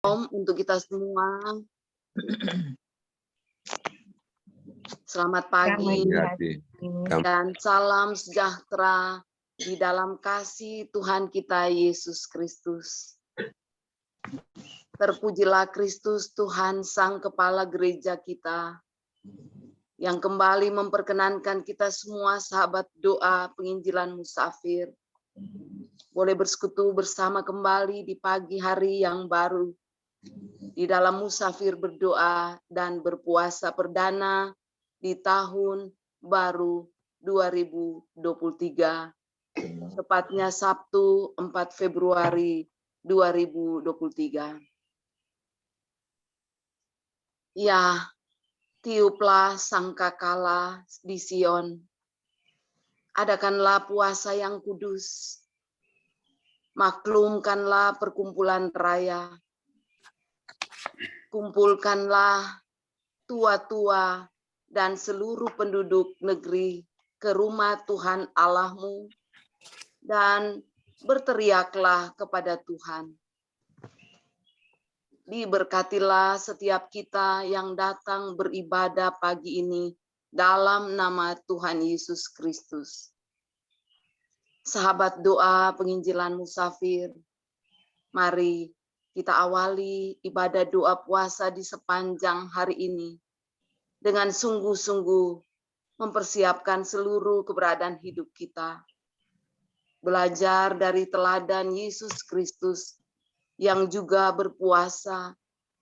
Untuk kita semua. Selamat pagi dan salam sejahtera di dalam kasih Tuhan kita Yesus Kristus. Terpujilah Kristus Tuhan Sang Kepala Gereja kita, yang kembali memperkenankan kita semua sahabat doa penginjilan musafir, boleh bersekutu bersama kembali di pagi hari yang baru, di dalam musafir berdoa dan berpuasa perdana di tahun baru 2023, tepatnya Sabtu 4 Februari 2023. Ya, tiuplah sangkakala di Sion, adakanlah puasa yang kudus, maklumkanlah perkumpulan raya, kumpulkanlah tua-tua dan seluruh penduduk negeri ke rumah Tuhan Allahmu, dan berteriaklah kepada Tuhan. Diberkatilah setiap kita yang datang beribadah pagi ini dalam nama Tuhan Yesus Kristus. Sahabat doa penginjilan musafir, mari kita awali ibadah doa puasa di sepanjang hari ini dengan sungguh-sungguh mempersiapkan seluruh keberadaan hidup kita. Belajar dari teladan Yesus Kristus yang juga berpuasa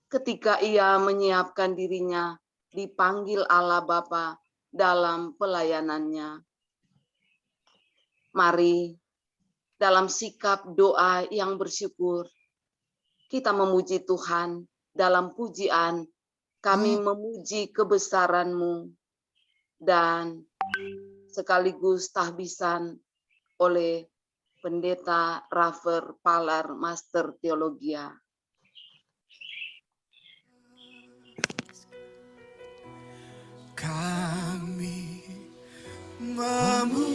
ketika ia menyiapkan dirinya dipanggil Allah Bapa dalam pelayanannya. Mari dalam sikap doa yang bersyukur, kita memuji Tuhan dalam pujian, kami memuji kebesaran-Mu, dan sekaligus tahbisan oleh Pendeta Rafer Palar, Master Teologia. Kami memuji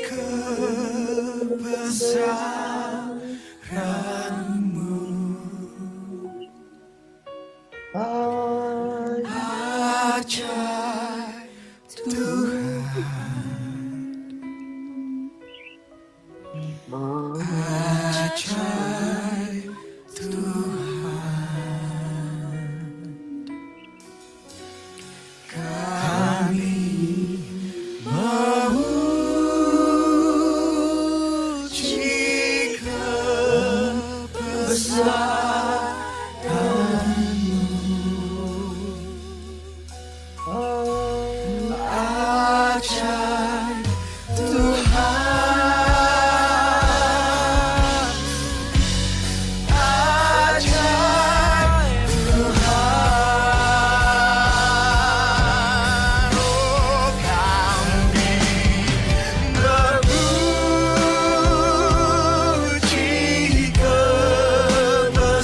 kebesaran-Mu, ajaib Tuhan, ajaib Tuhan. Kami memuji kebesaran-Mu, ajaib Tuhan, ajaib Tuhan. Oh, kami memuji kebesaran-Mu,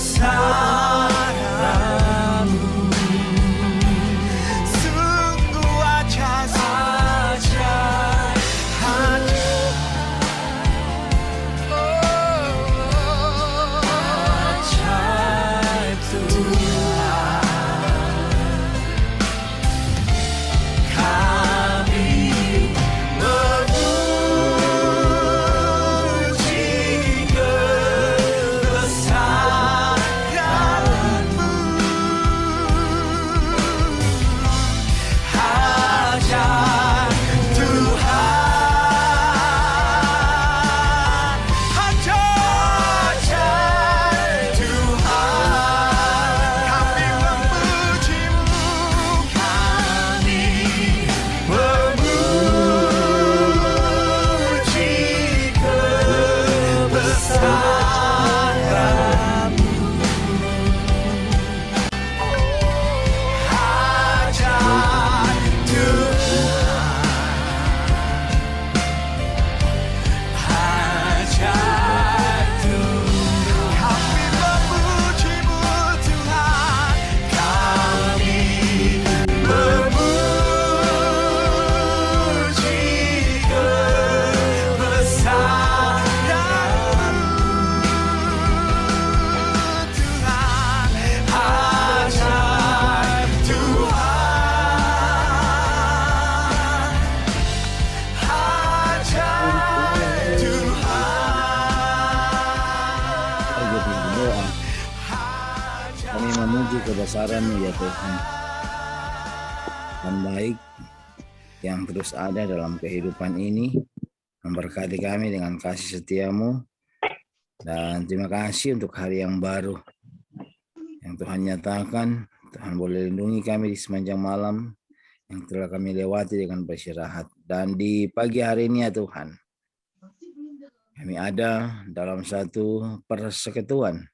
kebesaran-Mu ya Tuhan. Dan baik yang terus ada dalam kehidupan ini, memberkati kami dengan kasih setia-Mu. Dan terima kasih untuk hari yang baru yang Tuhan nyatakan. Tuhan boleh lindungi kami di sepanjang malam yang telah kami lewati dengan beristirahat. Dan di pagi hari ini ya Tuhan, kami ada dalam satu persekutuan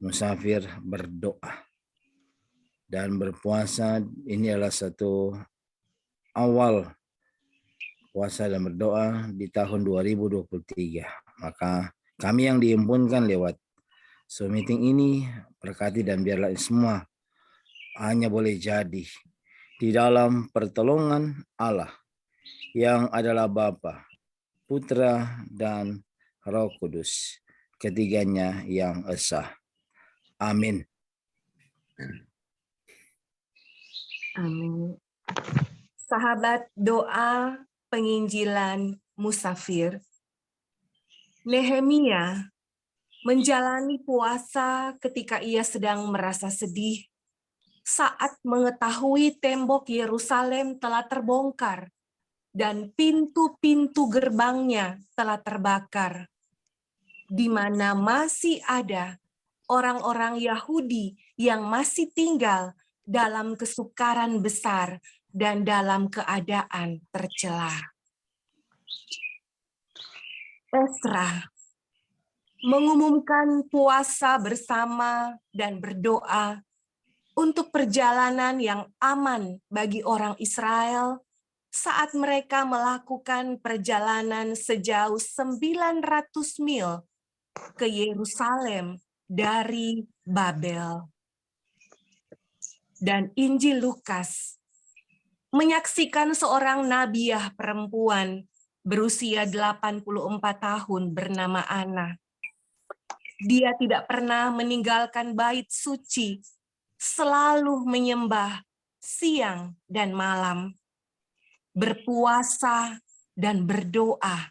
musafir berdoa dan berpuasa. Ini adalah satu awal puasa dan berdoa di tahun 2023. Maka kami yang dihimpunkan lewat Zoom meeting ini, berkati dan biarlah semua hanya boleh jadi di dalam pertolongan Allah yang adalah Bapa, Putra, dan Roh Kudus, ketiganya yang esa. Amin. Amin. Sahabat doa penginjilan musafir, Nehemia menjalani puasa ketika ia sedang merasa sedih saat mengetahui tembok Yerusalem telah terbongkar dan pintu-pintu gerbangnya telah terbakar, di mana masih ada orang-orang Yahudi yang masih tinggal dalam kesukaran besar dan dalam keadaan tercela. Esra mengumumkan puasa bersama dan berdoa untuk perjalanan yang aman bagi orang Israel saat mereka melakukan perjalanan sejauh 900 mil ke Yerusalem dari Babel. Dan Injil Lukas menyaksikan seorang nabiah perempuan berusia 84 tahun bernama Ana. Dia tidak pernah meninggalkan bait suci, selalu menyembah siang dan malam, berpuasa dan berdoa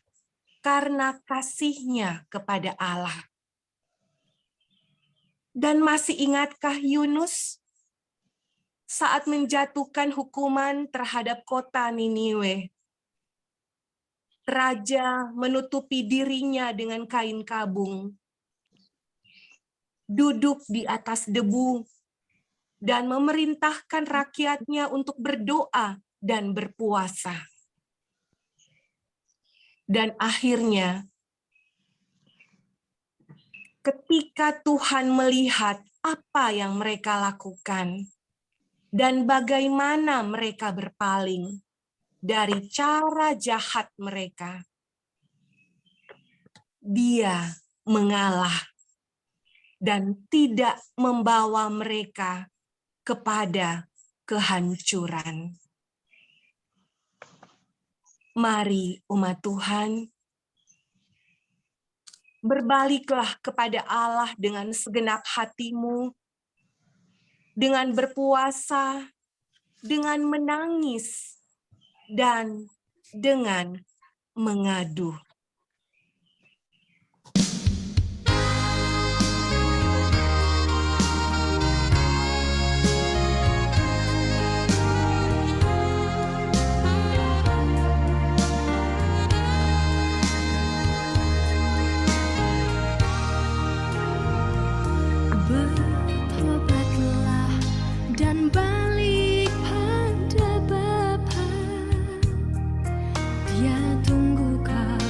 karena kasihnya kepada Allah. Dan masih ingatkah Yunus saat menjatuhkan hukuman terhadap kota Niniwe? Raja menutupi dirinya dengan kain kabung, duduk di atas debu, dan memerintahkan rakyatnya untuk berdoa dan berpuasa. Dan akhirnya, ketika Tuhan melihat apa yang mereka lakukan dan bagaimana mereka berpaling dari cara jahat mereka, Dia mengalah dan tidak membawa mereka kepada kehancuran. Mari umat Tuhan, berbaliklah kepada Allah dengan segenap hatimu, dengan berpuasa, dengan menangis, dan dengan mengadu. Bertobatlah dan balik pada Bapa. Dia tunggu kau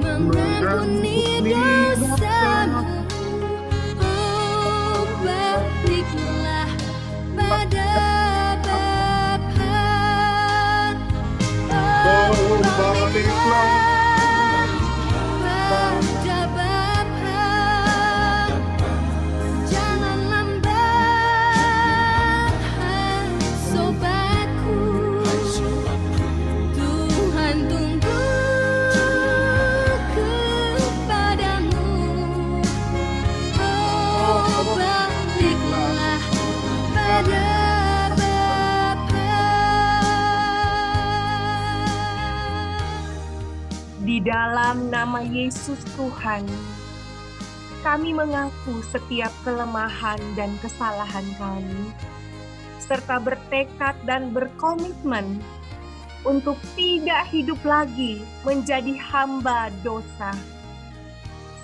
mengampuni dosamu. Oh, baliklah pada Bapa. Oh, baliklah pada Bapa. Jangan lambat, hai sobatku. Tuhan tunggu kepadamu. Oh, baliklah pada Bapa. Di dalam nama Yesus Tuhan, kami mengaku setiap kelemahan dan kesalahan kami, serta bertekad dan berkomitmen untuk tidak hidup lagi menjadi hamba dosa,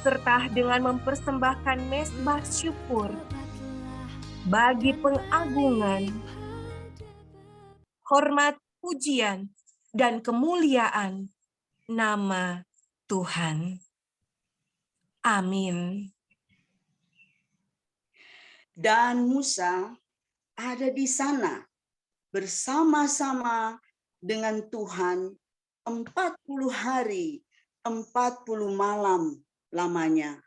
serta dengan mempersembahkan mezbah syukur bagi pengagungan, hormat, pujian, dan kemuliaan nama Tuhan. Amin. Dan Musa ada di sana bersama-sama dengan Tuhan 40 hari, 40 malam lamanya.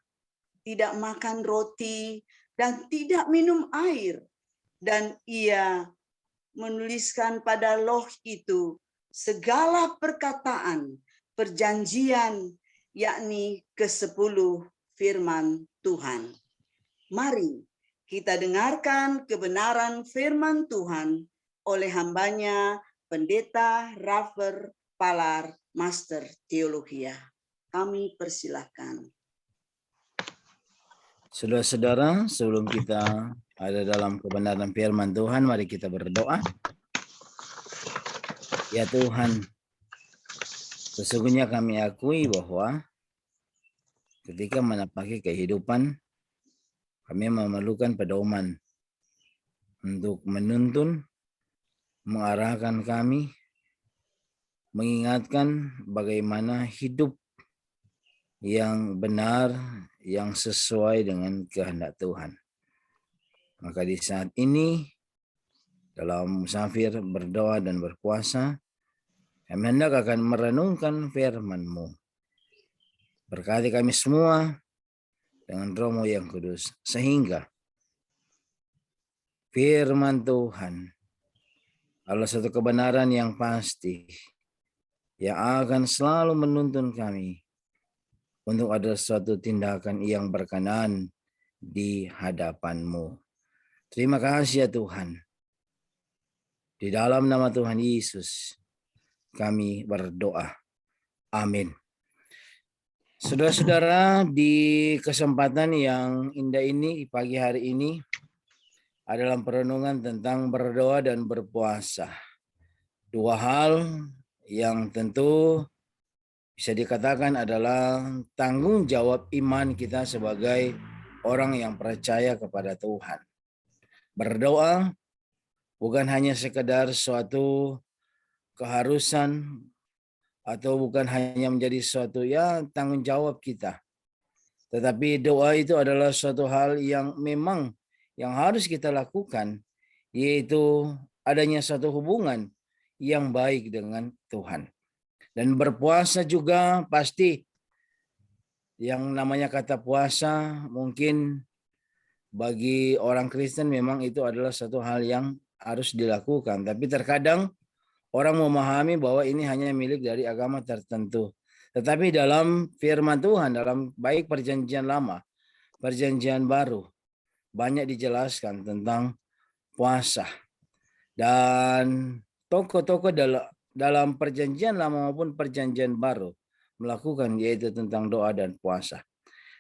Tidak makan roti dan tidak minum air. Dan ia menuliskan pada loh itu segala perkataan perjanjian, yakni ke-10 firman Tuhan. Mari kita dengarkan kebenaran firman Tuhan oleh hambanya Pendeta Rafer Palar, Master Teologia. Kami persilahkan. Saudara-saudara, sebelum kita ada dalam kebenaran firman Tuhan, mari kita berdoa. Ya Tuhan, sesungguhnya kami akui bahwa ketika menapaki kehidupan, kami memerlukan pedoman untuk menuntun, mengarahkan kami, mengingatkan bagaimana hidup yang benar, yang sesuai dengan kehendak Tuhan. Maka di saat ini, dalam musafir berdoa dan berpuasa, kami hendak akan merenungkan firman-Mu. Berkati kami semua dengan Roh-Mu yang kudus, sehingga firman Tuhan adalah satu kebenaran yang pasti, yang akan selalu menuntun kami untuk ada suatu tindakan yang berkenan di hadapan-Mu. Terima kasih ya Tuhan. Di dalam nama Tuhan Yesus, kami berdoa. Amin. Saudara-saudara, di kesempatan yang indah ini, pagi hari ini, adalah perenungan tentang berdoa dan berpuasa. Dua hal yang tentu bisa dikatakan adalah tanggung jawab iman kita sebagai orang yang percaya kepada Tuhan. Berdoa bukan hanya sekedar suatu keharusan atau bukan hanya menjadi suatu tanggung jawab kita. Tetapi doa itu adalah suatu hal yang memang yang harus kita lakukan, yaitu adanya suatu hubungan yang baik dengan Tuhan. Dan berpuasa juga pasti yang namanya kata puasa mungkin bagi orang Kristen memang itu adalah satu hal yang harus dilakukan. Tapi terkadang orang memahami bahwa ini hanya milik dari agama tertentu. Tetapi dalam firman Tuhan, dalam baik perjanjian lama, perjanjian baru, banyak dijelaskan tentang puasa. Dan tokoh-tokoh dalam perjanjian lama maupun perjanjian baru melakukan yaitu tentang doa dan puasa.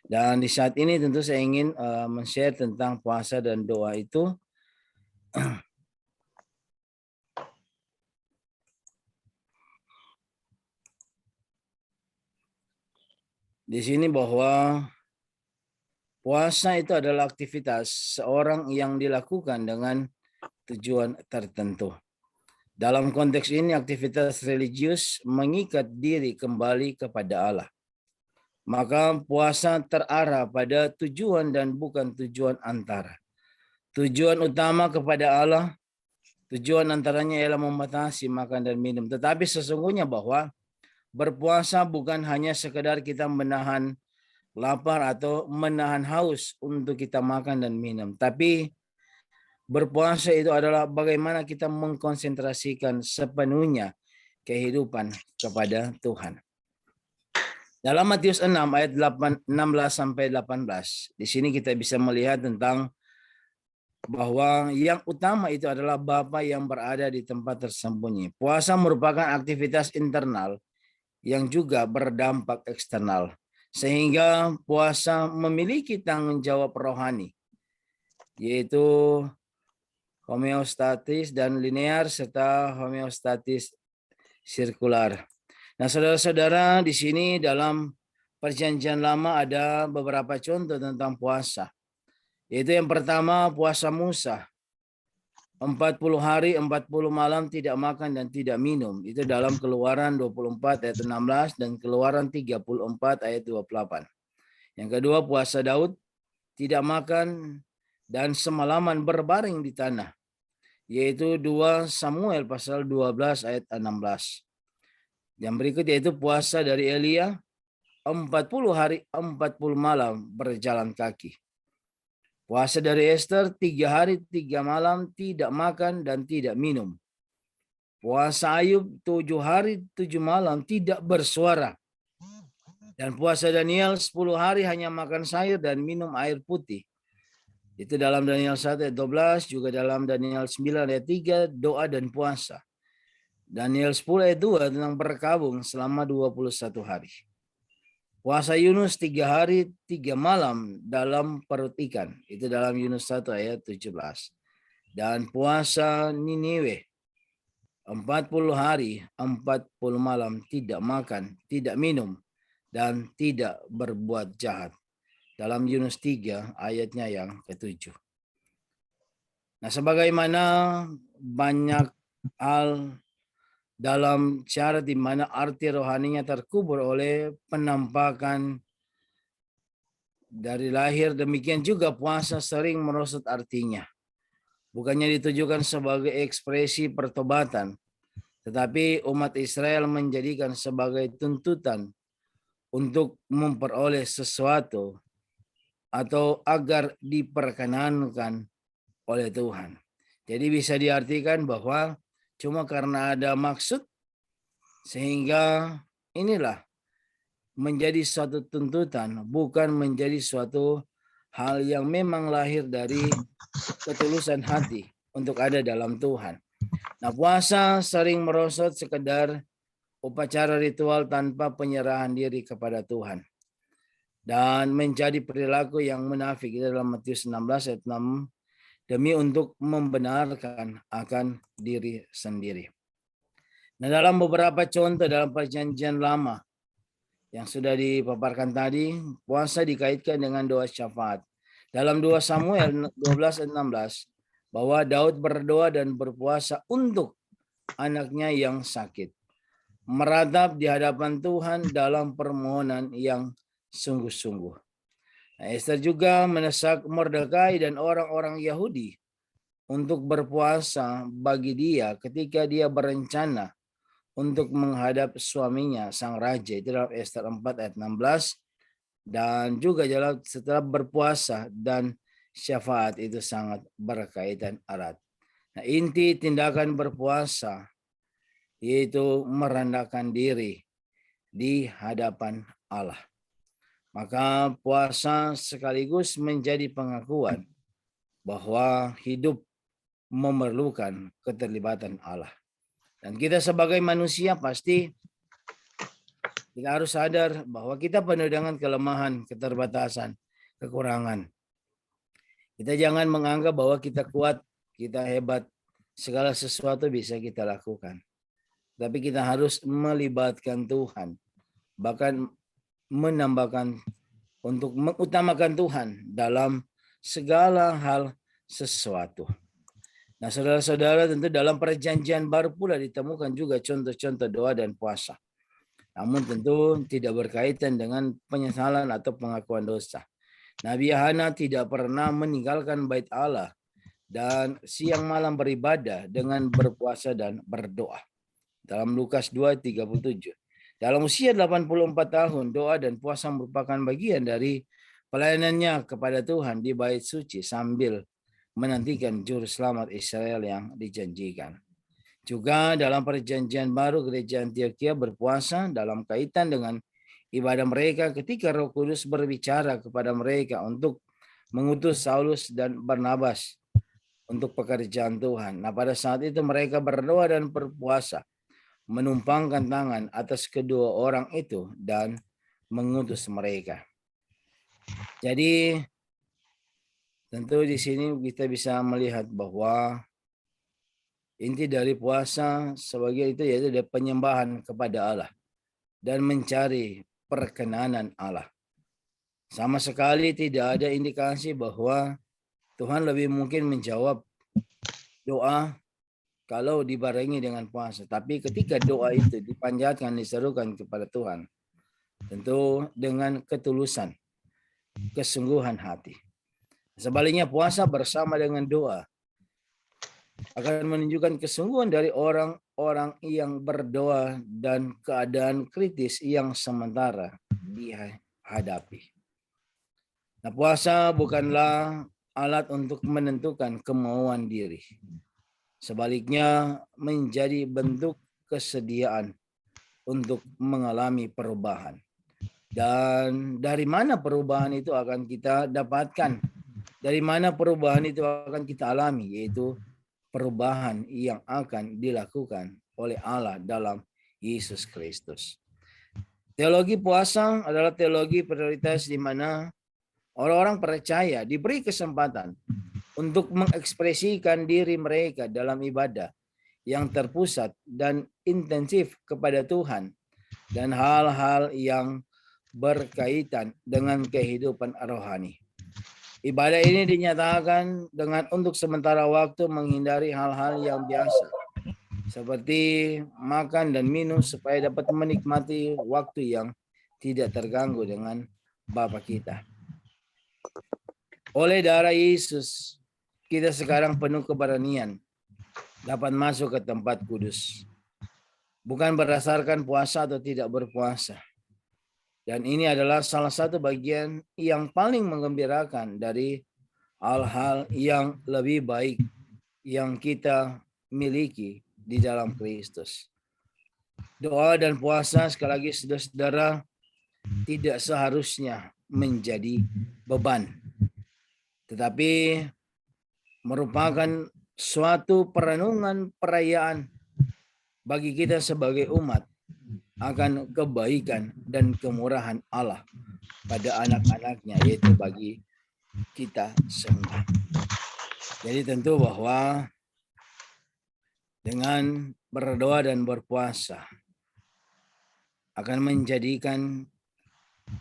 Dan di saat ini tentu saya ingin men-share tentang puasa dan doa itu. Di sini bahwa puasa itu adalah aktivitas seorang yang dilakukan dengan tujuan tertentu. Dalam konteks ini, aktivitas religius mengikat diri kembali kepada Allah. Maka puasa terarah pada tujuan dan bukan tujuan antara. Tujuan utama kepada Allah, tujuan antaranya ialah membatasi makan dan minum. Tetapi sesungguhnya bahwa berpuasa bukan hanya sekedar kita menahan lapar atau menahan haus untuk kita makan dan minum. Tapi berpuasa itu adalah bagaimana kita mengkonsentrasikan sepenuhnya kehidupan kepada Tuhan. Dalam Matius 6 ayat 16 sampai 18, di sini kita bisa melihat tentang bahwa yang utama itu adalah Bapa yang berada di tempat tersembunyi. Puasa merupakan aktivitas internal yang juga berdampak eksternal. Sehingga puasa memiliki tanggung jawab rohani, yaitu homeostatis dan linear serta homeostatis sirkular. Nah, saudara-saudara, di sini dalam Perjanjian Lama ada beberapa contoh tentang puasa. Yaitu yang pertama, puasa Musa. 40 hari, 40 malam tidak makan dan tidak minum. Itu dalam Keluaran 24 ayat 16 dan Keluaran 34 ayat 28. Yang kedua, puasa Daud, tidak makan dan semalaman berbaring di tanah. Yaitu 2 Samuel pasal 12 ayat 16. Yang berikut yaitu puasa dari Elia, 40 hari, 40 malam berjalan kaki. Puasa dari Esther, 3 hari, 3 malam tidak makan dan tidak minum. Puasa Ayub, 7 hari, 7 malam tidak bersuara. Dan puasa Daniel, 10 hari hanya makan sayur dan minum air putih. Itu dalam Daniel 1 ayat 12, juga dalam Daniel 9 ayat 3, doa dan puasa. Daniel 10 ayat 2 tentang berkabung selama 21 hari. Puasa Yunus 3 hari 3 malam dalam perut ikan. Itu dalam Yunus 1 ayat 17. Dan puasa Niniwe 40 hari 40 malam tidak makan, tidak minum, dan tidak berbuat jahat. Dalam Yunus 3 ayatnya yang ke-7. Nah, sebagaimana banyak hal dalam cara di mana arti rohaninya terkubur oleh penampakan dari lahir, demikian juga puasa sering merosot artinya. Bukannya ditujukan sebagai ekspresi pertobatan, tetapi umat Israel menjadikan sebagai tuntutan untuk memperoleh sesuatu atau agar diperkenankan oleh Tuhan. Jadi bisa diartikan bahwa cuma karena ada maksud, sehingga inilah menjadi suatu tuntutan, bukan menjadi suatu hal yang memang lahir dari ketulusan hati untuk ada dalam Tuhan. Nah, puasa sering merosot sekedar upacara ritual tanpa penyerahan diri kepada Tuhan. Dan menjadi perilaku yang munafik. Dalam Matius 16 ayat 6, demi untuk membenarkan akan diri sendiri. Nah, dalam beberapa contoh dalam Perjanjian Lama yang sudah dipaparkan tadi, puasa dikaitkan dengan doa syafaat. Dalam 2 Samuel 12 ayat 16, bahwa Daud berdoa dan berpuasa untuk anaknya yang sakit, meratap di hadapan Tuhan dalam permohonan yang sungguh-sungguh. Nah, Esther juga mendesak Mordekai dan orang-orang Yahudi untuk berpuasa bagi dia ketika dia berencana untuk menghadap suaminya, sang raja. Itu dalam Esther 4 ayat 16. Dan juga setelah berpuasa dan syafaat itu sangat berkaitan erat. Nah, inti tindakan berpuasa yaitu merendahkan diri di hadapan Allah. Maka puasa sekaligus menjadi pengakuan bahwa hidup memerlukan keterlibatan Allah. Dan kita sebagai manusia pasti kita harus sadar bahwa kita penuh dengan kelemahan, keterbatasan, kekurangan. Kita jangan menganggap bahwa kita kuat, kita hebat, segala sesuatu bisa kita lakukan. Tapi kita harus melibatkan Tuhan, bahkan menambahkan untuk mengutamakan Tuhan dalam segala hal sesuatu. Nah, saudara-saudara, tentu dalam perjanjian baru pula ditemukan juga contoh-contoh doa dan puasa. Namun tentu tidak berkaitan dengan penyesalan atau pengakuan dosa. Nabi Hana tidak pernah meninggalkan bait Allah dan siang malam beribadah dengan berpuasa dan berdoa. Dalam Lukas 2:37. Dalam usia 84 tahun, doa dan puasa merupakan bagian dari pelayanannya kepada Tuhan di bait suci sambil menantikan juru selamat Israel yang dijanjikan. Juga dalam perjanjian baru gereja Antioquia berpuasa dalam kaitan dengan ibadah mereka ketika Roh Kudus berbicara kepada mereka untuk mengutus Saulus dan Barnabas untuk pekerjaan Tuhan. Nah, pada saat itu mereka berdoa dan berpuasa, menumpangkan tangan atas kedua orang itu dan mengutus mereka. Jadi tentu di sini kita bisa melihat bahwa inti dari puasa sebagai itu yaitu penyembahan kepada Allah dan mencari perkenanan Allah. Sama sekali tidak ada indikasi bahwa Tuhan lebih mungkin menjawab doa kalau dibarengi dengan puasa. Tapi ketika doa itu dipanjatkan, diserukan kepada Tuhan, tentu dengan ketulusan, kesungguhan hati. Sebaliknya puasa bersama dengan doa akan menunjukkan kesungguhan dari orang-orang yang berdoa dan keadaan kritis yang sementara dihadapi. Nah, puasa bukanlah alat untuk menentukan kemauan diri. Sebaliknya menjadi bentuk kesediaan untuk mengalami perubahan. Dan dari mana perubahan itu akan kita dapatkan? Dari mana perubahan itu akan kita alami? Yaitu perubahan yang akan dilakukan oleh Allah dalam Yesus Kristus. Teologi puasa adalah teologi prioritas di mana orang-orang percaya diberi kesempatan untuk mengekspresikan diri mereka dalam ibadah yang terpusat dan intensif kepada Tuhan dan hal-hal yang berkaitan dengan kehidupan rohani. Ibadah ini dinyatakan dengan untuk sementara waktu menghindari hal-hal yang biasa, seperti makan dan minum supaya dapat menikmati waktu yang tidak terganggu dengan Bapa kita. Oleh darah Yesus, kita sekarang penuh keberanian dapat masuk ke tempat kudus. Bukan berdasarkan puasa atau tidak berpuasa. Dan ini adalah salah satu bagian yang paling menggembirakan dari hal-hal yang lebih baik yang kita miliki di dalam Kristus. Doa dan puasa sekali lagi saudara-saudara tidak seharusnya menjadi beban. Tetapi merupakan suatu perenungan perayaan bagi kita sebagai umat akan kebaikan dan kemurahan Allah pada anak-anaknya, yaitu bagi kita semua. Jadi tentu bahwa dengan berdoa dan berpuasa akan menjadikan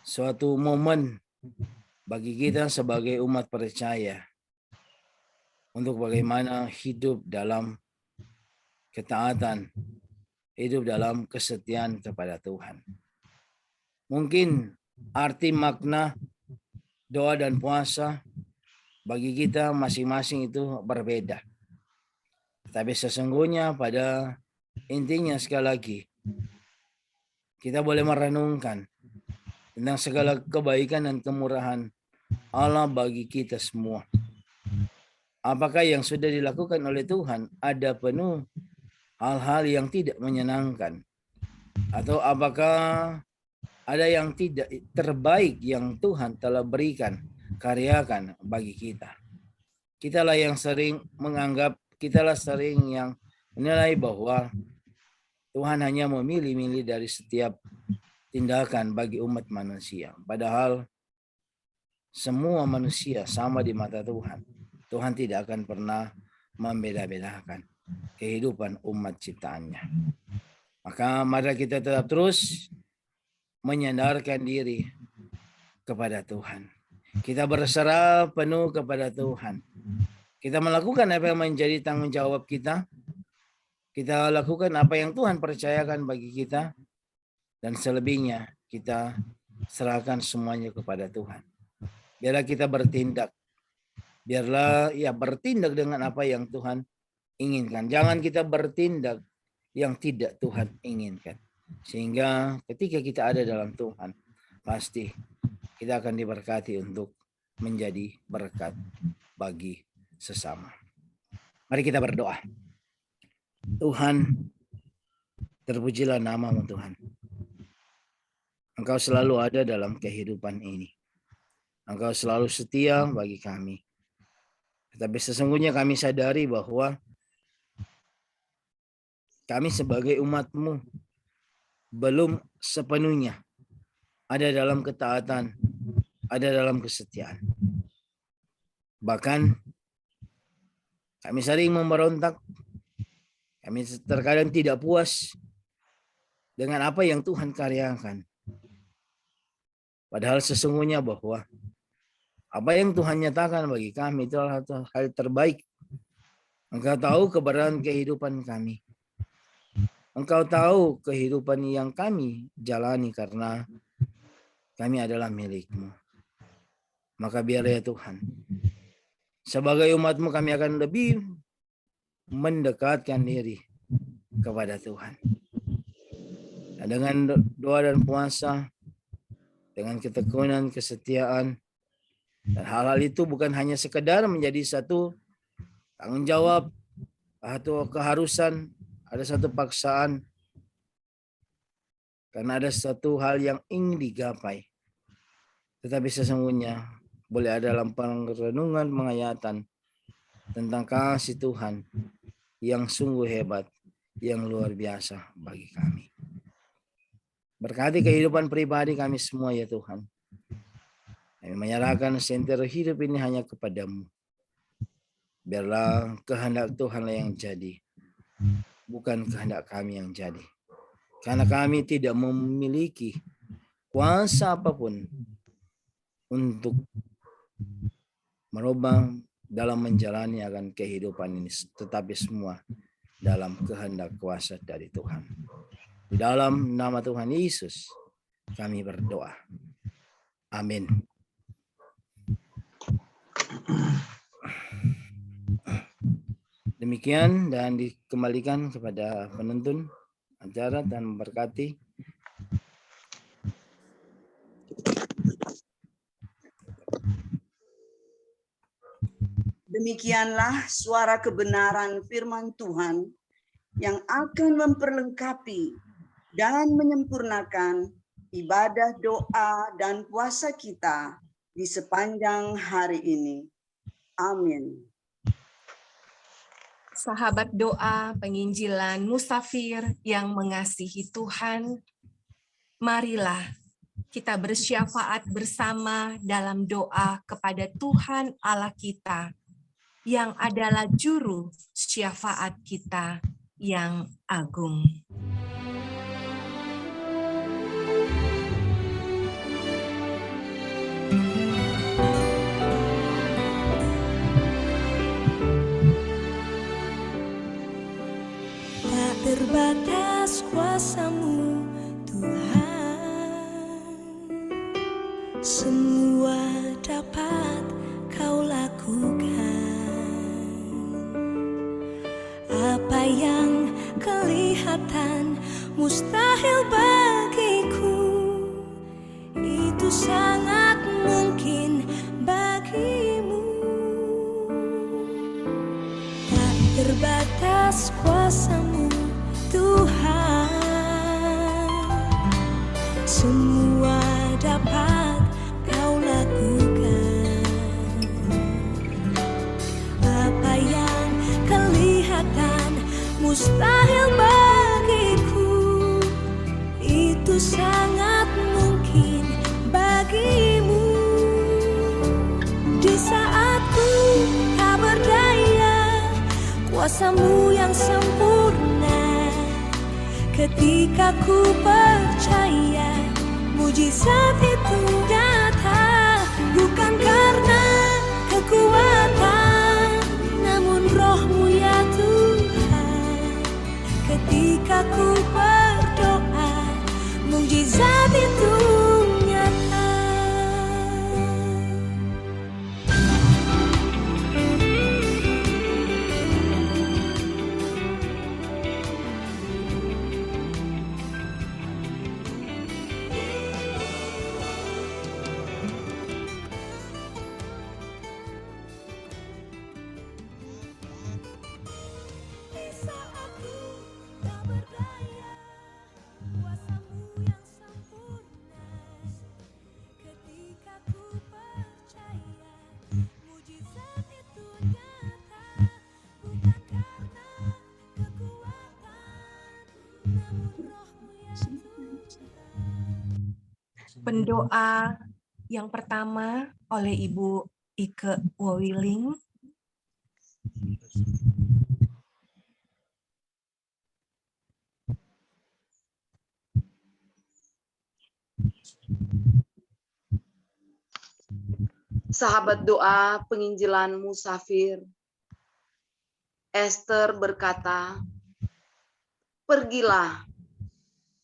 suatu momen bagi kita sebagai umat percaya untuk bagaimana hidup dalam ketaatan, hidup dalam kesetiaan kepada Tuhan. Mungkin arti makna doa dan puasa bagi kita masing-masing itu berbeda. Tapi sesungguhnya pada intinya sekali lagi, kita boleh merenungkan tentang segala kebaikan dan kemurahan Allah bagi kita semua. Apakah yang sudah dilakukan oleh Tuhan ada penuh hal-hal yang tidak menyenangkan? Atau apakah ada yang tidak terbaik yang Tuhan telah berikan, karyakan bagi kita? Kitalah yang sering menganggap, kitalah sering yang menilai bahwa Tuhan hanya memilih-milih dari setiap tindakan bagi umat manusia. Padahal semua manusia sama di mata Tuhan. Tuhan tidak akan pernah membeda-bedakan kehidupan umat ciptaannya. Maka mari kita tetap terus menyandarkan diri kepada Tuhan. Kita berserah penuh kepada Tuhan. Kita melakukan apa yang menjadi tanggung jawab kita. Kita lakukan apa yang Tuhan percayakan bagi kita. Dan selebihnya kita serahkan semuanya kepada Tuhan. Biarlah kita bertindak. Biarlah bertindak dengan apa yang Tuhan inginkan. Jangan kita bertindak yang tidak Tuhan inginkan. Sehingga ketika kita ada dalam Tuhan, pasti kita akan diberkati untuk menjadi berkat bagi sesama. Mari kita berdoa. Tuhan, terpujilah nama-Mu Tuhan. Engkau selalu ada dalam kehidupan ini. Engkau selalu setia bagi kami. Tetapi sesungguhnya kami sadari bahwa kami sebagai umat-Mu belum sepenuhnya ada dalam ketaatan, ada dalam kesetiaan. Bahkan kami sering memberontak, kami terkadang tidak puas dengan apa yang Tuhan karyakan. Padahal sesungguhnya bahwa apa yang Tuhan nyatakan bagi kami itu adalah hal terbaik. Engkau tahu keberadaan kehidupan kami. Engkau tahu kehidupan yang kami jalani karena kami adalah milik-Mu. Maka biar ya Tuhan, sebagai umat-Mu kami akan lebih mendekatkan diri kepada Tuhan. Dan dengan doa dan puasa, dengan ketekunan, kesetiaan, dan hal-hal itu bukan hanya sekedar menjadi satu tanggung jawab atau keharusan, ada satu paksaan, karena ada satu hal yang ingin digapai. Tetapi sesungguhnya boleh ada dalam perenungan penghayatan tentang kasih Tuhan yang sungguh hebat, yang luar biasa bagi kami. Berkati kehidupan pribadi kami semua ya Tuhan. Kami menyerahkan sentero hidup ini hanya kepada-Mu. Biarlah kehendak Tuhanlah yang jadi, bukan kehendak kami yang jadi. Karena kami tidak memiliki kuasa apapun untuk merubah dalam menjalani akan kehidupan ini, tetapi semua dalam kehendak kuasa dari Tuhan. Di dalam nama Tuhan Yesus kami berdoa. Amin. Demikian dan dikembalikan kepada penuntun acara dan memberkati. Demikianlah suara kebenaran firman Tuhan yang akan memperlengkapi dan menyempurnakan ibadah doa dan puasa kita di sepanjang hari ini. Amin. Sahabat doa penginjilan musafir yang mengasihi Tuhan, marilah kita bersyafaat bersama dalam doa kepada Tuhan Allah kita, yang adalah juru syafaat kita yang agung. Tak terbatas kuasa-Mu Tuhan, semua dapat Kau lakukan. Apa yang kelihatan mustahil bagiku, itu sangat mungkin bagimu. Tak terbatas kuasa-Mu Tuhan, semua dapat Kau lakukan. Apa yang kelihatan mustahil bagiku, itu sangat mungkin bagimu. Di saat ku tak berdaya, kuasa-Mu yang sempurna. Ketika ku percaya, mujizat itu nyata. Bukan karena kekuatan Roh-Mu ya Tuhan. Ketika ku berdoa, mukjizat itu nyata. Di saat ku tak berdaya, kuasa-Mu yang sempurna. Ketika ku percaya, mukjizat itu nyata. Bukan karena kekuatan, namun Roh-Mu ya Tuhan. Pendoa yang pertama oleh Ibu Ike Wawiling. Sahabat doa penginjilan musafir, Esther berkata, "Pergilah,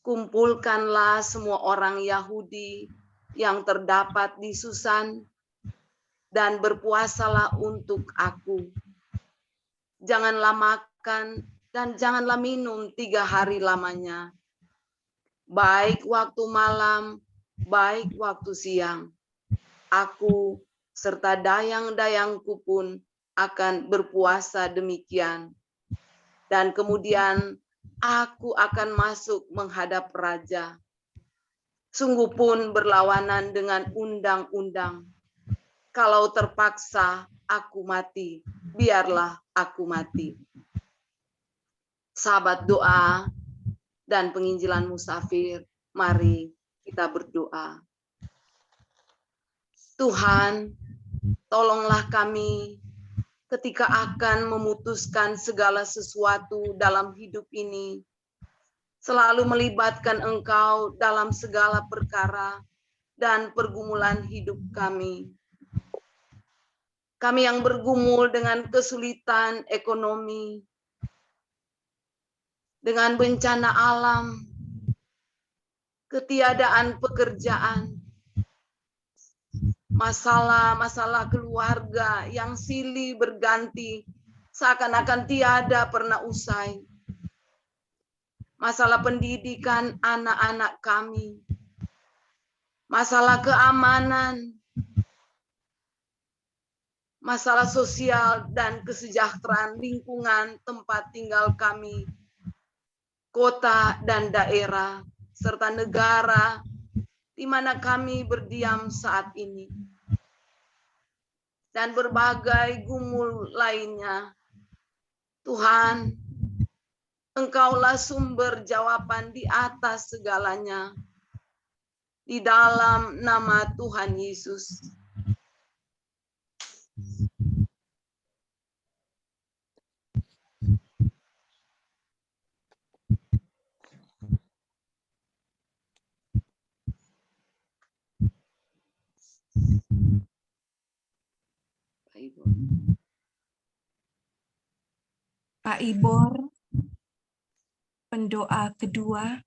kumpulkanlah semua orang Yahudi yang terdapat di Susan dan berpuasalah untuk aku. Janganlah makan dan janganlah minum 3 hari lamanya, baik waktu malam, baik waktu siang. Aku serta dayang-dayangku pun akan berpuasa demikian. Dan kemudian aku akan masuk menghadap raja. Sungguh pun berlawanan dengan undang-undang. Kalau terpaksa aku mati, biarlah aku mati." Sahabat doa dan penginjilan musafir, mari kita berdoa. Tuhan, tolonglah kami ketika akan memutuskan segala sesuatu dalam hidup ini, selalu melibatkan Engkau dalam segala perkara dan pergumulan hidup kami. Kami yang bergumul dengan kesulitan ekonomi, dengan bencana alam, ketiadaan pekerjaan, masalah-masalah keluarga yang silih berganti, seakan-akan tiada pernah usai. Masalah pendidikan anak-anak kami, masalah keamanan, masalah sosial dan kesejahteraan lingkungan tempat tinggal kami, kota dan daerah, serta negara di mana kami berdiam saat ini, dan berbagai gumul lainnya. Tuhan, Engkaulah sumber jawaban di atas segalanya. Di dalam nama Tuhan Yesus. Pak Ibor, pendoa kedua.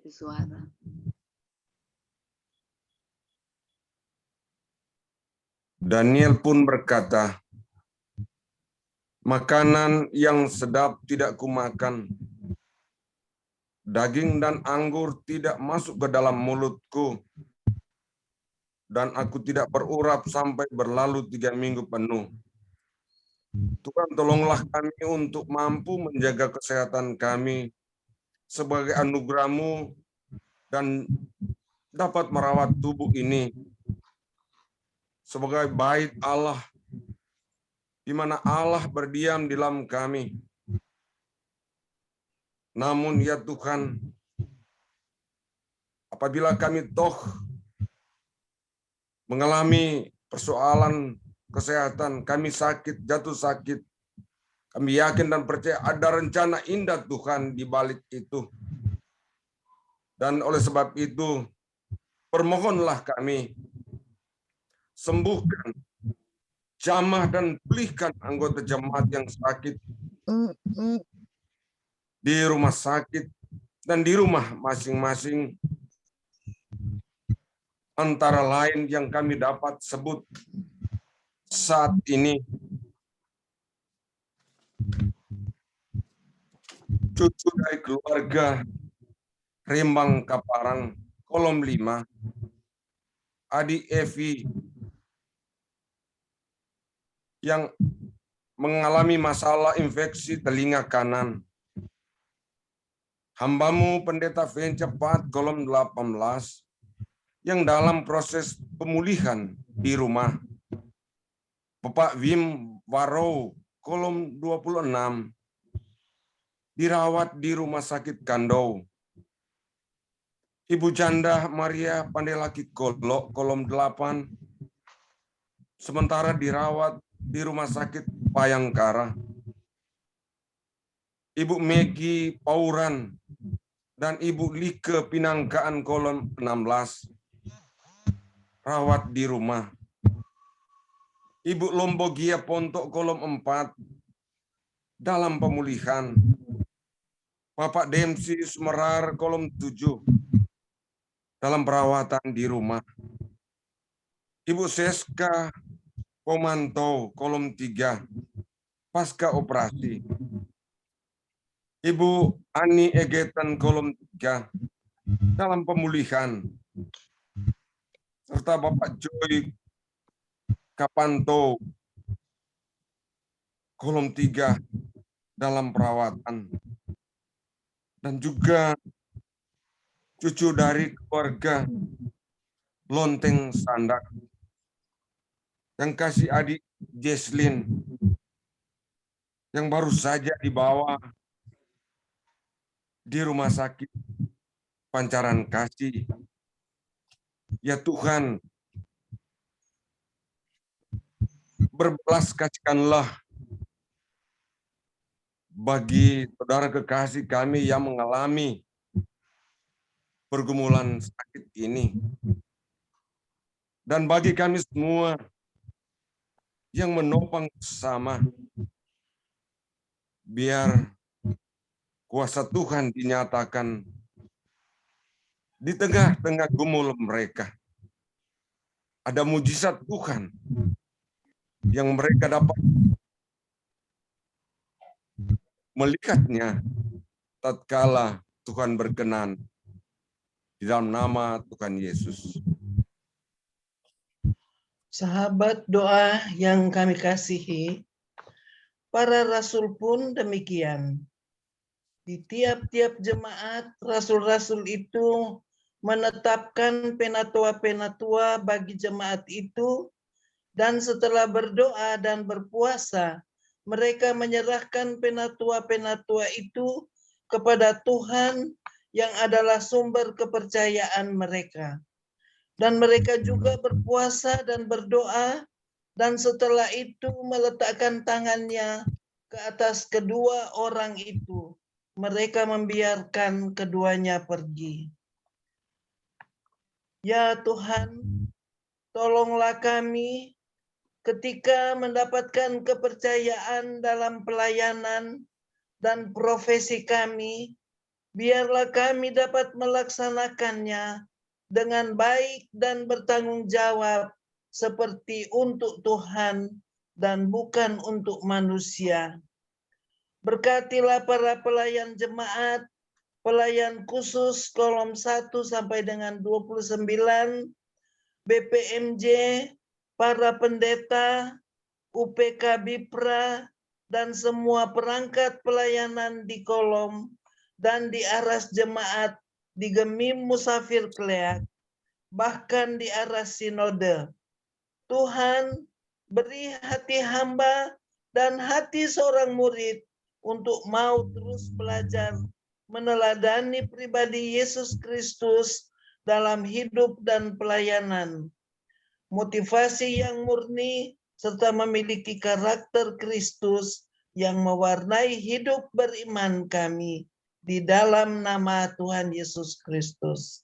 Suara. Daniel pun berkata, "Makanan yang sedap tidak kumakan, daging dan anggur tidak masuk ke dalam mulutku, dan aku tidak berurap sampai berlalu 3 minggu penuh. Tuhan, tolonglah kami untuk mampu menjaga kesehatan kami sebagai anugerah-Mu dan dapat merawat tubuh ini sebagai bait Allah, di mana Allah berdiam di dalam kami. Namun ya Tuhan, apabila kami toh mengalami persoalan kesehatan, kami sakit, jatuh sakit, kami yakin dan percaya ada rencana indah Tuhan di balik itu. Dan oleh sebab itu, permohonlah kami, sembuhkan, jamah dan pulihkan anggota jemaat yang sakit di rumah sakit dan di rumah masing-masing. Antara lain yang kami dapat sebut saat ini, cucu dari keluarga Rembang Kaparang, kolom 5, Adi Evi yang mengalami masalah infeksi telinga kanan. Hambamu Pendeta Ven Cepat, kolom 18, yang dalam proses pemulihan di rumah. Bapak Wim Warou, kolom 26, dirawat di Rumah Sakit Kandau. Ibu Janda Maria Pandelaki Kolok, kolom 8, sementara dirawat di Rumah Sakit Bayangkara. Ibu Megi Pauran dan Ibu Like Pinangkaan, kolom 16, rawat di rumah. Ibu Lombogia Pontok, kolom 4, dalam pemulihan. Bapak Demsi Sumerar, kolom 7, dalam perawatan di rumah. Ibu Seska Pomanto, kolom 3, pasca operasi. Ibu Ani Egetan, kolom 3, dalam pemulihan. Serta Bapak Joy Kapanto, kolom 3, dalam perawatan. Dan juga cucu dari keluarga Lonteng Sandak, yang kasih adik Jesslyn, yang baru saja dibawa di rumah sakit Pancaran Kasih. Ya Tuhan, berbelas kasihanlah bagi saudara kekasih kami yang mengalami pergumulan sakit ini. Dan bagi kami semua yang menopang bersama, biar kuasa Tuhan dinyatakan di tengah-tengah gumul mereka. Ada mujizat Tuhan yang mereka dapat melihatnya tatkala Tuhan berkenan, di dalam nama Tuhan Yesus. Sahabat doa yang kami kasihi, para rasul pun demikian. Di tiap-tiap jemaat, rasul-rasul itu menetapkan penatua-penatua bagi jemaat itu, dan setelah berdoa dan berpuasa, mereka menyerahkan penatua-penatua itu kepada Tuhan yang adalah sumber kepercayaan mereka. Dan mereka juga berpuasa dan berdoa, dan setelah itu meletakkan tangannya ke atas kedua orang itu. Mereka membiarkan keduanya pergi. Ya Tuhan, tolonglah kami ketika mendapatkan kepercayaan dalam pelayanan dan profesi kami, biarlah kami dapat melaksanakannya dengan baik dan bertanggung jawab seperti untuk Tuhan dan bukan untuk manusia. Berkatilah para pelayan jemaat, pelayan khusus kolom 1 sampai dengan 29, BPMJ, para pendeta, UPK Bipra, dan semua perangkat pelayanan di kolom dan di aras jemaat di Gemim Musafir Kleak, bahkan di aras sinode. Tuhan, beri hati hamba dan hati seorang murid untuk mau terus belajar meneladani pribadi Yesus Kristus dalam hidup dan pelayanan. Motivasi yang murni serta memiliki karakter Kristus yang mewarnai hidup beriman kami di dalam nama Tuhan Yesus Kristus.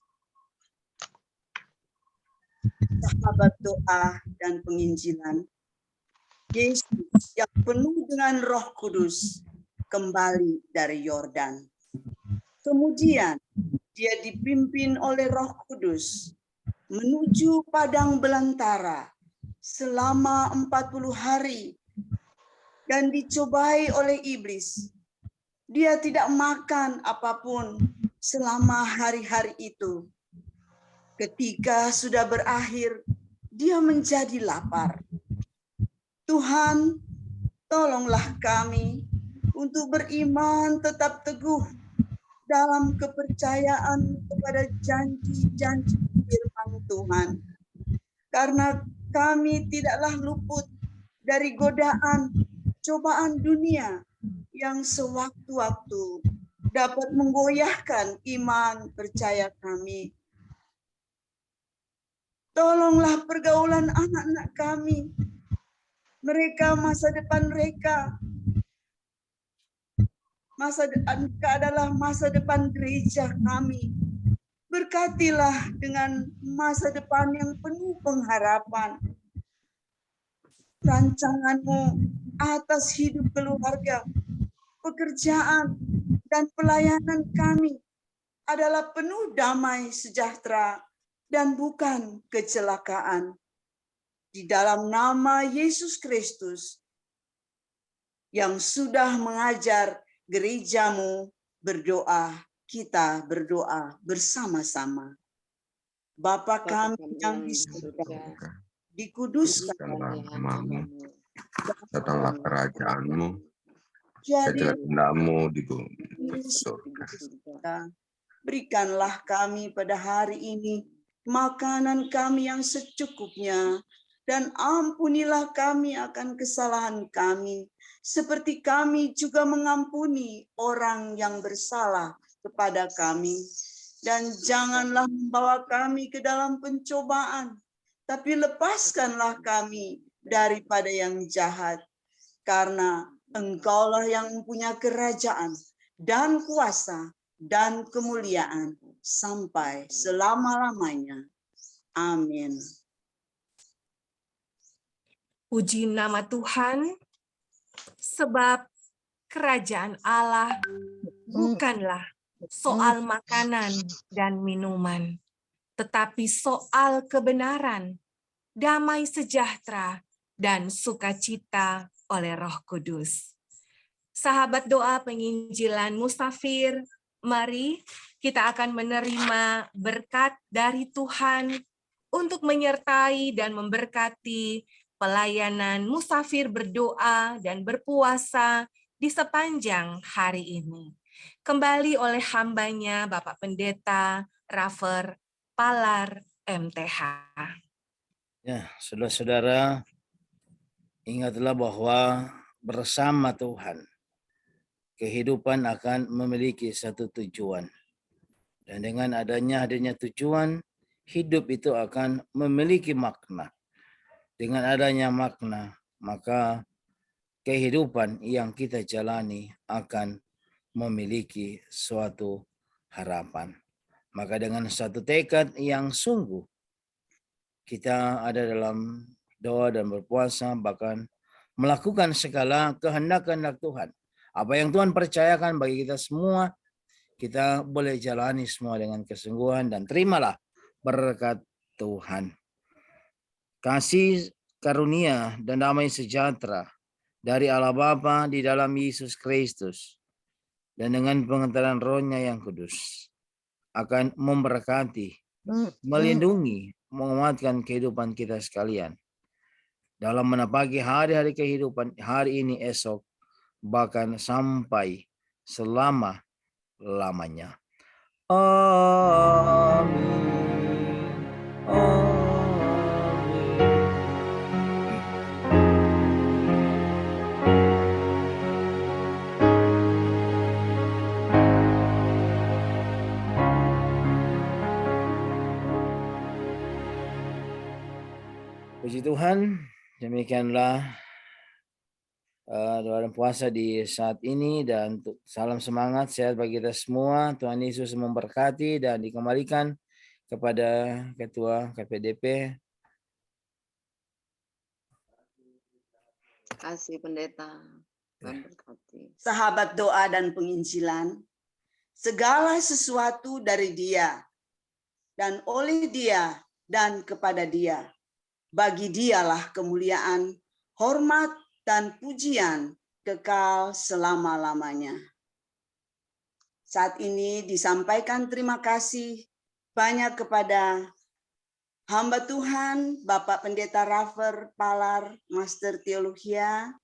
Sahabat doa dan penginjilan, Yesus yang penuh dengan Roh Kudus kembali dari Yordan. Kemudian dia dipimpin oleh Roh Kudus menuju padang belantara selama 40 hari dan dicobai oleh iblis. Dia tidak makan apapun selama hari-hari itu. Ketika sudah berakhir, dia menjadi lapar. Tuhan, tolonglah kami untuk beriman tetap teguh dalam kepercayaan kepada janji-janji firman Tuhan. Karena kami tidaklah luput dari godaan, cobaan dunia yang sewaktu-waktu dapat menggoyahkan iman percaya kami. Tolonglah pergaulan anak-anak kami. Mereka masa depan mereka. Masa depan adalah masa depan gereja kami. Berkatilah dengan masa depan yang penuh pengharapan. Rancangan-Mu atas hidup keluarga, pekerjaan, dan pelayanan kami adalah penuh damai sejahtera dan bukan kecelakaan. Di dalam nama Yesus Kristus yang sudah mengajar gereja-Mu berdoa, kita berdoa bersama-sama. Bapa kami yang di surga, dikuduskan namamu, datanglah kerajaan-Mu, jadi jadilah kehendak-Mu di bumi. Surga. Berikanlah kami pada hari ini makanan kami yang secukupnya, dan ampunilah kami akan kesalahan kami, seperti kami juga mengampuni orang yang bersalah kepada kami. Dan janganlah membawa kami ke dalam pencobaan, tapi lepaskanlah kami daripada yang jahat. Karena Engkaulah yang mempunyai kerajaan dan kuasa dan kemuliaan sampai selama-lamanya. Amin. Puji nama Tuhan, sebab kerajaan Allah bukanlah soal makanan dan minuman, tetapi soal kebenaran, damai sejahtera, dan sukacita oleh Roh Kudus. Sahabat doa penginjilan Musafir, mari kita akan menerima berkat dari Tuhan untuk menyertai dan memberkati pelayanan Musafir berdoa dan berpuasa di sepanjang hari ini. Kembali oleh hambanya Bapak Pendeta Rafer Palar MTH. Ya, saudara-saudara, ingatlah bahwa bersama Tuhan, kehidupan akan memiliki satu tujuan. Dan dengan hadirnya tujuan, hidup itu akan memiliki makna. Dengan adanya makna, maka kehidupan yang kita jalani akan memiliki suatu harapan. Maka dengan satu tekad yang sungguh, kita ada dalam doa dan berpuasa, bahkan melakukan segala kehendak-kehendak Tuhan. Apa yang Tuhan percayakan bagi kita semua, kita boleh jalani semua dengan kesungguhan dan terimalah berkat Tuhan. Kasih karunia dan damai sejahtera dari Allah Bapa di dalam Yesus Kristus dan dengan pengentaran Roh-Nya yang kudus akan memberkati, melindungi, menguatkan kehidupan kita sekalian dalam menapaki hari-hari kehidupan hari ini, esok, bahkan sampai selama-lamanya. Amin. Amin. Puji Tuhan, demikianlah doa dan puasa di saat ini, dan salam semangat sehat bagi kita semua. Tuhan Yesus memberkati dan dikembalikan kepada Ketua KPDP. Kasih pendeta. Tuhan berkati. Sahabat doa dan penginjilan, segala sesuatu dari Dia dan oleh Dia dan kepada Dia. Bagi Dialah kemuliaan, hormat, dan pujian kekal selama-lamanya. Saat ini disampaikan terima kasih banyak kepada hamba Tuhan, Bapak Pendeta Rafer Palar, Master Teologia,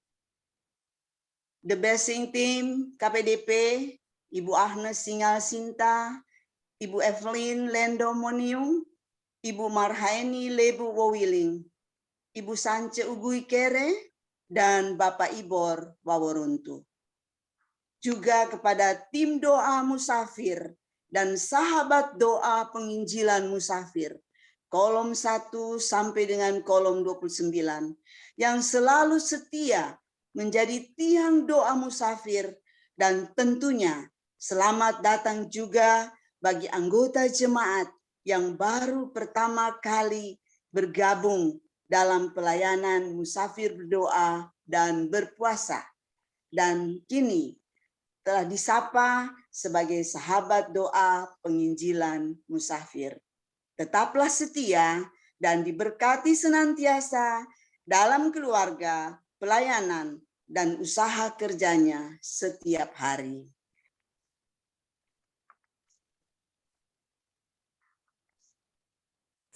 The Blessing Team, KPDP, Ibu Agnes Singal Sinta, Ibu Evelyn Lendo Moniung, Ibu Marhaini Lebu Wowiling, Ibu Sance Ugui Kere, dan Bapak Ibor Waworuntu. Juga kepada tim doa musafir dan sahabat doa penginjilan musafir, kolom 1 sampai dengan kolom 29, yang selalu setia menjadi tiang doa musafir, dan tentunya selamat datang juga bagi anggota jemaat yang baru pertama kali bergabung dalam pelayanan musafir berdoa dan berpuasa, dan kini telah disapa sebagai sahabat doa penginjilan musafir. Tetaplah setia dan diberkati senantiasa dalam keluarga, pelayanan, dan usaha kerjanya setiap hari.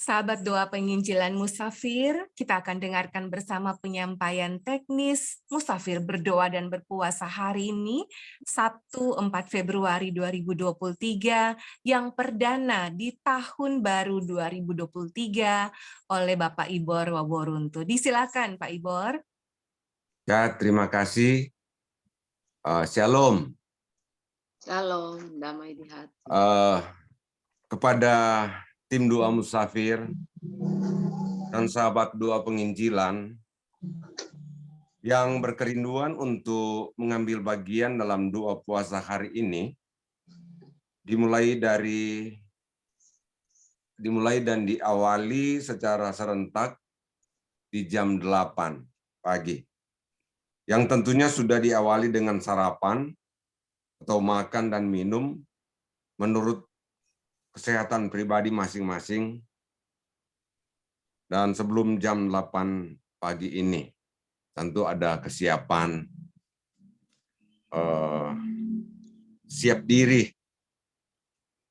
Sahabat doa penginjilan musafir, kita akan dengarkan bersama penyampaian teknis musafir berdoa dan berpuasa hari ini, Sabtu 4 Februari 2023, yang perdana di tahun baru 2023 oleh Bapak Ibor Waworuntu. Disilakan Pak Ibor. Ya, terima kasih. Shalom. Shalom, damai di hati. Kepada tim doa musafir dan sahabat doa penginjilan yang berkerinduan untuk mengambil bagian dalam doa puasa hari ini, dimulai dan diawali secara serentak di jam 8 pagi. Yang tentunya sudah diawali dengan sarapan atau makan dan minum menurut kesehatan pribadi masing-masing, dan sebelum jam 8 pagi ini tentu ada kesiapan siap diri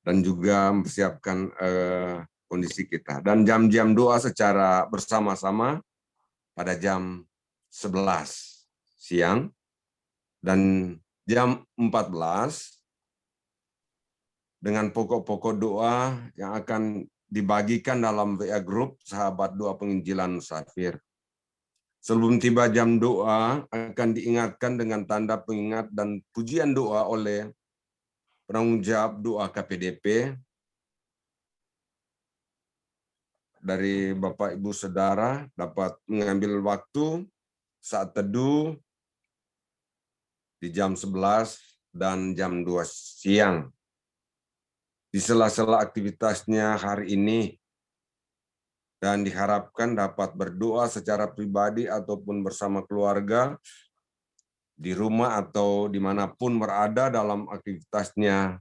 dan juga mempersiapkan kondisi kita, dan jam-jam doa secara bersama-sama pada jam 11 siang dan jam 14 dengan pokok-pokok doa yang akan dibagikan dalam WA Group Sahabat Doa Penginjilan Musafir. Sebelum tiba jam doa, akan diingatkan dengan tanda pengingat dan pujian doa oleh penanggung jawab doa KPDP dari Bapak Ibu Saudara dapat mengambil waktu saat teduh di jam 11 dan jam 2 siang. Di sela-sela aktivitasnya hari ini, dan diharapkan dapat berdoa secara pribadi ataupun bersama keluarga, di rumah atau dimanapun berada dalam aktivitasnya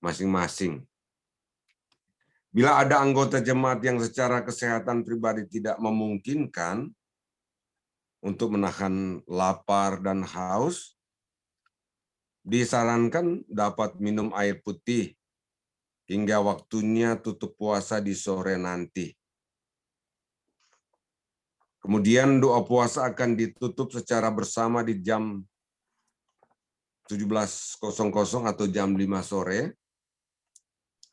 masing-masing. Bila ada anggota jemaat yang secara kesehatan pribadi tidak memungkinkan untuk menahan lapar dan haus, disarankan dapat minum air putih hingga waktunya tutup puasa di sore nanti. Kemudian doa puasa akan ditutup secara bersama di jam 17.00 atau jam 5 sore,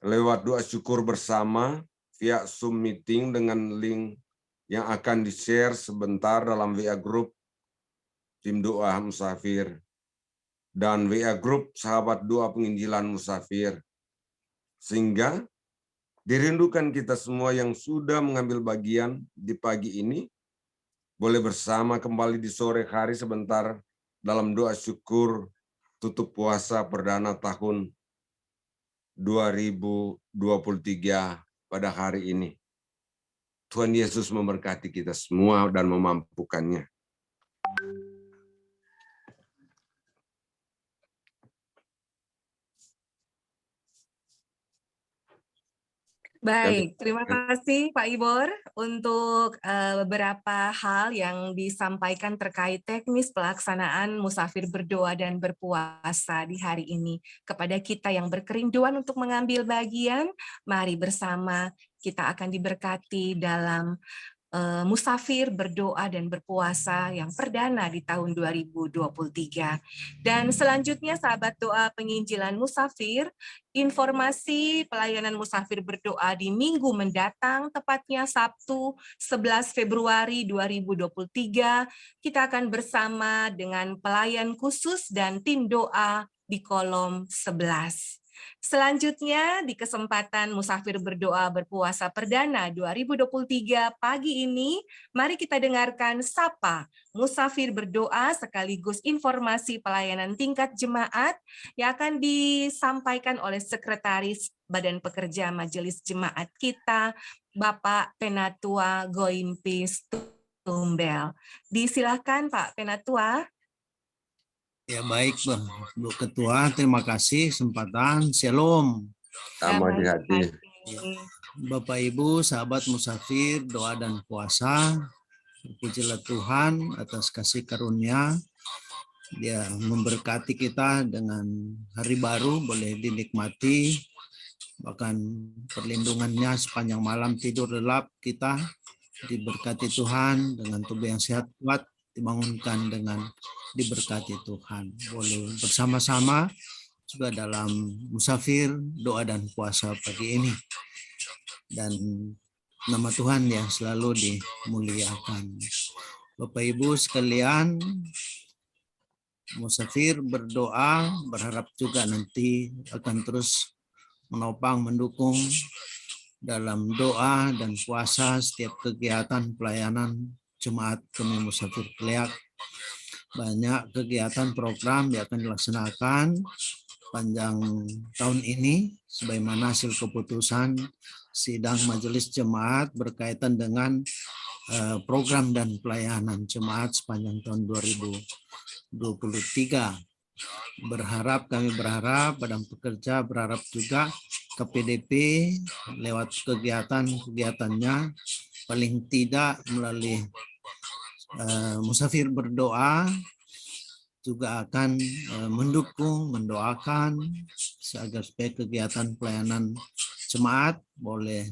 lewat doa syukur bersama via Zoom meeting dengan link yang akan di-share sebentar dalam WA Group Tim Doa Musafir dan WA Group Sahabat Doa Penginjilan Musafir, sehingga Dirindukan kita semua yang sudah mengambil bagian di pagi ini, boleh bersama kembali di sore hari sebentar dalam doa syukur tutup puasa perdana tahun 2023 pada hari ini. Tuhan Yesus memberkati kita semua dan memampukannya. Baik, terima kasih Pak Ibor untuk beberapa hal yang disampaikan terkait teknis pelaksanaan musafir berdoa dan berpuasa di hari ini. Kepada kita yang berkerinduan untuk mengambil bagian, mari bersama kita akan diberkati dalam musafir berdoa dan berpuasa yang perdana di tahun 2023. Dan selanjutnya sahabat doa penginjilan musafir, informasi pelayanan musafir berdoa di minggu mendatang, tepatnya Sabtu 11 Februari 2023, kita akan bersama dengan pelayan khusus dan tim doa di kolom 11. Selanjutnya, di kesempatan musafir berdoa berpuasa perdana 2023 pagi ini, mari kita dengarkan Sapa Musafir Berdoa sekaligus informasi pelayanan tingkat jemaat yang akan disampaikan oleh Sekretaris Badan Pekerja Majelis Jemaat kita, Bapak Penatua Goimpis Tumbel. Disilakan Pak Penatua. Ya baik, Bu Ketua, terima kasih kesempatan. Shalom. Sama di hati. Bapak Ibu, sahabat musafir, doa dan puasa. Pujilah Tuhan atas kasih karunia. Dia memberkati kita dengan hari baru, boleh dinikmati. Bahkan perlindungannya sepanjang malam tidur lelap kita. Diberkati Tuhan dengan tubuh yang sehat kuat, dibangunkan dengan diberkati Tuhan. Boleh bersama-sama juga dalam musafir, doa dan puasa pagi ini. Dan nama Tuhan yang selalu dimuliakan. Bapak Ibu sekalian, musafir berdoa, berharap juga nanti akan terus menopang, mendukung dalam doa dan puasa setiap kegiatan pelayanan Jemaat Kami Musafir Keliak. Banyak kegiatan program yang akan dilaksanakan panjang tahun ini sebagaimana hasil keputusan sidang majelis jemaat berkaitan dengan program dan pelayanan jemaat sepanjang tahun 2023. Kami berharap Badan Pekerja berharap juga KPDP lewat kegiatannya paling tidak melalui musafir berdoa juga akan mendukung, mendoakan agar supaya kegiatan pelayanan jemaat boleh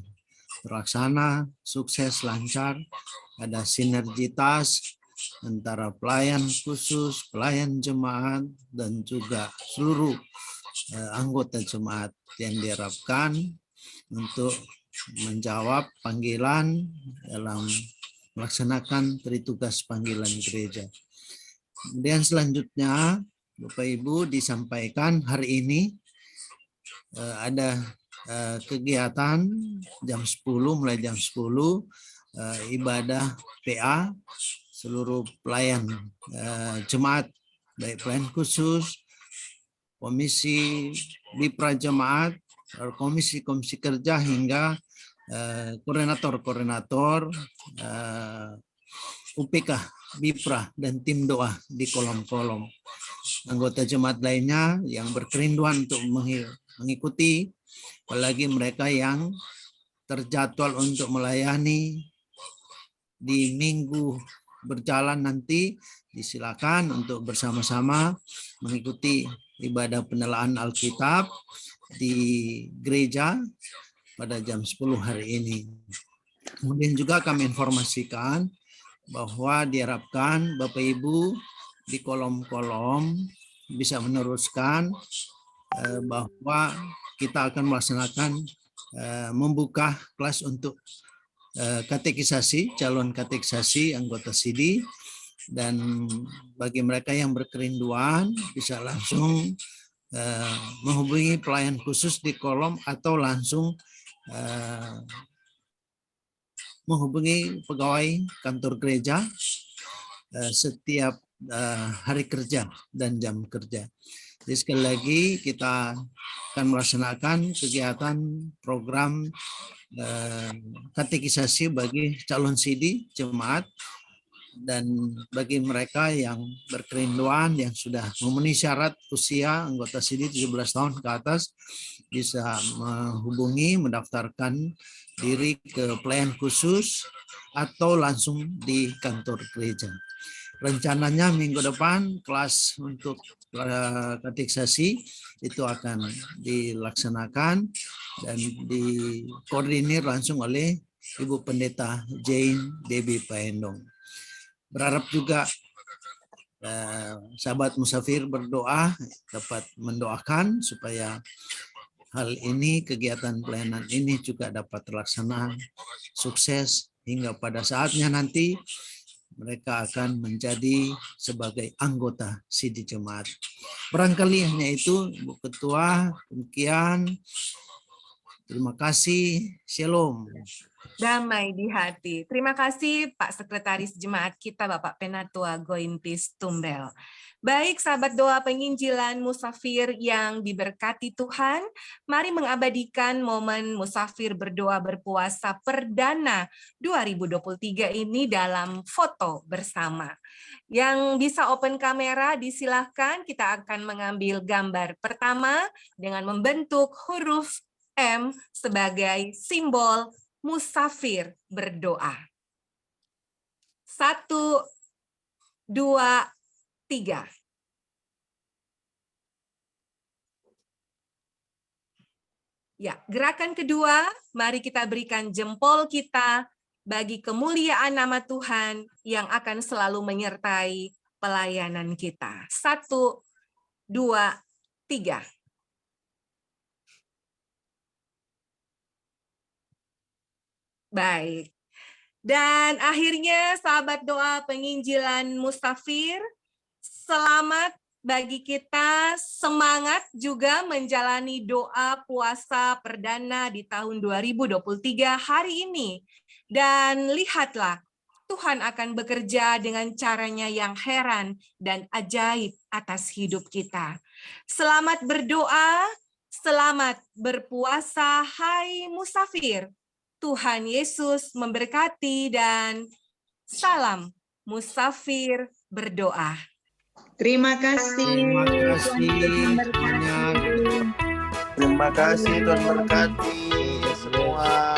terlaksana, sukses, lancar, ada sinergitas antara pelayan khusus, pelayan jemaat, dan juga seluruh anggota jemaat yang diharapkan untuk menjawab panggilan dalam melaksanakan tritugas panggilan gereja. Kemudian selanjutnya, Bapak Ibu disampaikan hari ini ada kegiatan mulai jam 10 ibadah PA seluruh pelayan jemaat, baik pelayan khusus, komisi Bipra jemaat, komisi kerja hingga koordinator UPK, Bipra, dan tim doa di kolom-kolom. Anggota jemaat lainnya yang berkerinduan untuk mengikuti, apalagi mereka yang terjadwal untuk melayani di minggu berjalan nanti, disilakan untuk bersama-sama mengikuti ibadah penelaan Alkitab di gereja pada jam 10 hari ini. Kemudian juga kami informasikan bahwa diharapkan Bapak Ibu di kolom-kolom bisa meneruskan bahwa kita akan melaksanakan membuka kelas untuk katekisasi, calon katekisasi anggota SIDI, dan bagi mereka yang berkerinduan bisa langsung menghubungi pelayan khusus di kolom atau langsung menghubungi pegawai kantor gereja setiap hari kerja dan jam kerja. Jadi sekali lagi kita akan melaksanakan kegiatan program katekisasi bagi calon CD jemaat, dan bagi mereka yang berkerinduan yang sudah memenuhi syarat usia anggota CD 17 tahun ke atas bisa menghubungi, mendaftarkan diri ke pelayan khusus atau langsung di kantor gereja. Rencananya minggu depan kelas untuk katekisasi itu akan dilaksanakan dan dikoordinir langsung oleh Ibu Pendeta Jane Debbie Paendong. Berharap juga sahabat musafir berdoa dapat mendoakan supaya hal ini, kegiatan pelayanan ini juga dapat terlaksana sukses hingga pada saatnya nanti mereka akan menjadi sebagai anggota CD Jemaat. Barangkali hanya itu, Bu Ketua. Demikian. Terima kasih. Shalom. Damai di hati. Terima kasih Pak Sekretaris Jemaat kita, Bapak Penatua Gointis Tumbel. Baik, sahabat doa penginjilan musafir yang diberkati Tuhan, mari mengabadikan momen musafir berdoa berpuasa perdana 2023 ini dalam foto bersama. Yang bisa open kamera disilahkan, kita akan mengambil gambar pertama dengan membentuk huruf M sebagai simbol musafir berdoa. 1, 2, 3. Ya, gerakan kedua, mari kita berikan jempol kita bagi kemuliaan nama Tuhan yang akan selalu menyertai pelayanan kita. 1, 2, 3. Baik. Dan akhirnya sahabat doa penginjilan musafir, selamat bagi kita, semangat juga menjalani doa puasa perdana di tahun 2023 hari ini. Dan lihatlah, Tuhan akan bekerja dengan caranya yang heran dan ajaib atas hidup kita. Selamat berdoa, selamat berpuasa, hai musafir. Tuhan Yesus memberkati dan salam musafir berdoa. Terima kasih. Terima kasih banyak. Terima kasih, Tuhan berkati semua.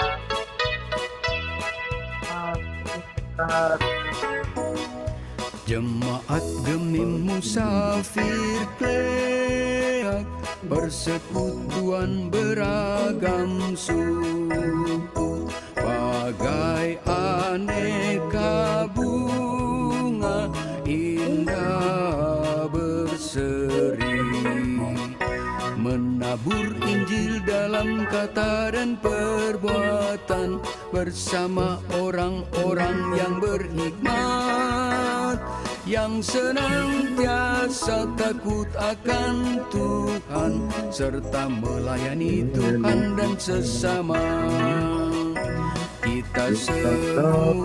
Jemaat Gemim musafir kleak, persekutuan beragam suku, bagai aneka bunga indah berseri, menabur Injil dalam kata dan perbuatan bersama orang-orang yang berhikmat, yang senantiasa takut akan Tuhan serta melayani Tuhan dan sesama. Kita semua